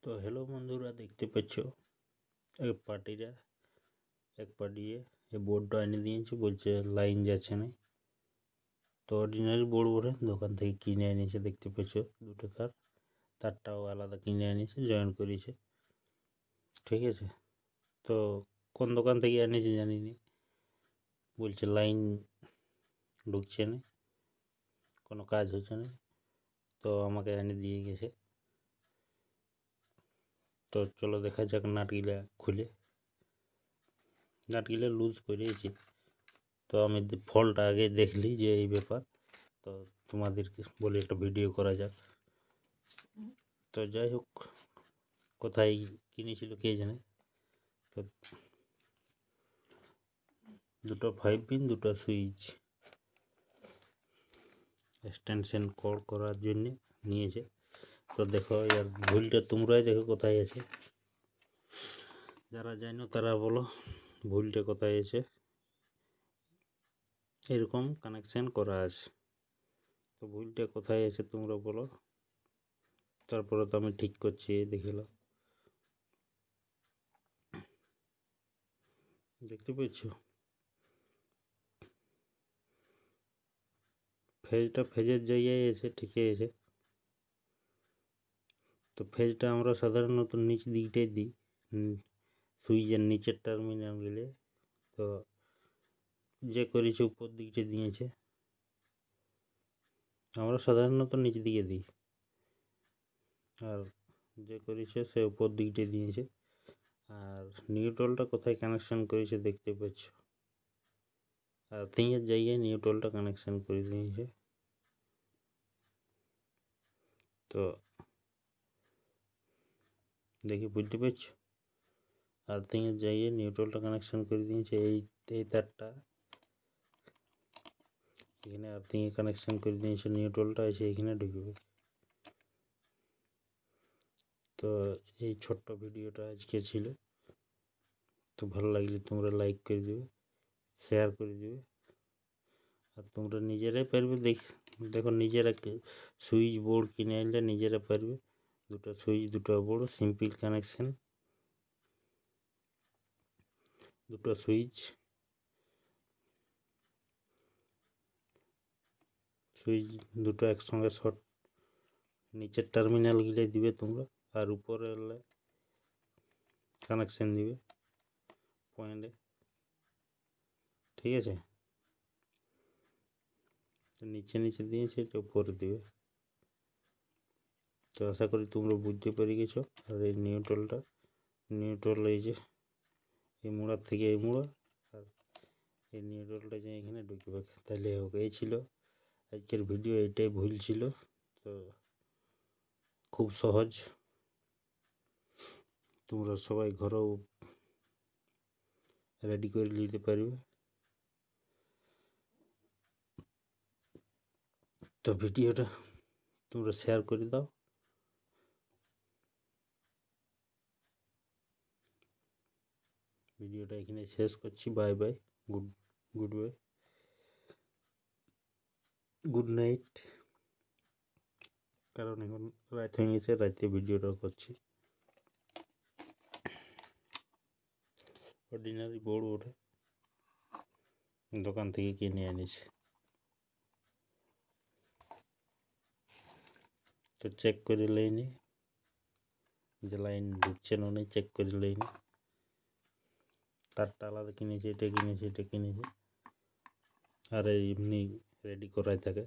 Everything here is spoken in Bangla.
তো হ্যালো বন্ধুরা, দেখতে পাচ্ছ এক পার্টিরা এক পার্টিয়ে এই বোর্ডটা এনে দিয়েছে, বলছে লাইন যাচ্ছে না। তো অর্ডিনারি বোর্ড বলে দোকান থেকে কিনে এনেছে, দেখতে পাচ্ছ দুটো তারটাও আলাদা কিনে এনেছে, জয়েন করেছে। ঠিক আছে, তো কোন দোকান থেকে এনেছে জানি না, বলছে লাইন ঢুকছে না, কোনো কাজ হচ্ছে না। তো আমাকে এনে দিয়ে গেছে। তো চলো দেখা যাক নাটগুলা খুলে। নাটগুলা লুজ করেছি, তো আমি ফলটা আগে দেখলি যে এই ব্যাপার, তো তোমাদেরকে বলে একটা ভিডিও করা যাক। তো যাই হোক, কোথায় কিনেছিল কে জানে। তো দুটো 5 পিন, দুটো সুইচ এক্সটেনশন কর্ড করার জন্য নিয়েছে। তো দেখো এর ভুলটা তোমরাই দেখো কোথায় আছে, যারা জানো তারা বলো ভুলটা কোথায় আছে। এরকম কানেকশন করা আছে, তো ভুলটা কোথায় আছে তোমরা বলো, তারপরে তো আমি ঠিক করছি। দেখে নাও, দেখতে পাচ্ছ ফেজের জায়গায় এসে ঠিকই আছে। তো ফেজটা আমরা সাধারণত নিচ দিকটাই দিই, সুইচের নিচের টার্মিনাল গেলে। তো যে করেছে উপর দিকটা দিয়েছে, আমরা সাধারণত নিচ দিকে দিই, আর যে করেছে সে উপর দিকটা দিয়েছে। আর নিউট্রালটা কোথায় কানেকশন করেছে দেখতে পাচ্ছ, আর তিনের জায়গায় নিউট্রালটা কানেকশন করে দিয়েছে। তো দেখি বুঝতে পারছো, আর তিনের জায়গায় নিউট্রালটা কানেকশন করে দিয়েছে। এই তারটা এখানে আর্থিংয়ে কানেকশন করে দিয়েছে, নিউট্রালটা এসে এখানে ঢুকবে। তো এই ছোট্ট ভিডিওটা আজকে ছিল। তো ভালো লাগলে তোমরা লাইক করে দেবে, শেয়ার করে দেবে। আর তোমরা নিজেরাই পারবে, দেখো নিজেরা সুইচ বোর্ড কিনে আনলে নিজেরা পারবে। দুটো সুইচ, দুটো বোর্ড, সিম্পল কানেকশন, দুটো সুইচ দুটো একসঙ্গে শর্ট, নিচের টার্মিনাল গিলে দিবে তোমরা, আর উপরে কানেকশন দিবে পয়েন্টে। ঠিক আছে, নিচে নিচে দিয়েছে, এটা উপরে দিবে। তো আশা করি তোমরা বুঝতে পেরে গেছো। আর এই নিউট্রাল এই যে এই মোড়ার থেকে এই মোড়া, আর এই নিউট্রালটা যে এখানে ঢুকবে, তাহলে হোক। এই ছিল আজকের ভিডিও, এইটাই ভুল ছিল। তো খুব সহজ, তোমরা সবাই ঘরেও রেডি করে নিতে পারবে। তো ভিডিওটা তোমরা শেয়ার করে দাও। ভিডিওটা এখানে শেষ করছি। Bye bye, good bye, good night. কারণ এখন রাত হয়ে গেছে, রাতে ভিডিওটা করছি। অর্ডিনারি বোর্ড ওঠে দোকান থেকে কিনে এনেছে। তো চেক করে লইনি যে লাইন ঢুকছে না, চেক করে লইনি। তারটা আলাদা কিনেছে, এটা কিনেছে, এটা কিনেছে, আর এমনি রেডি করাই থাকে।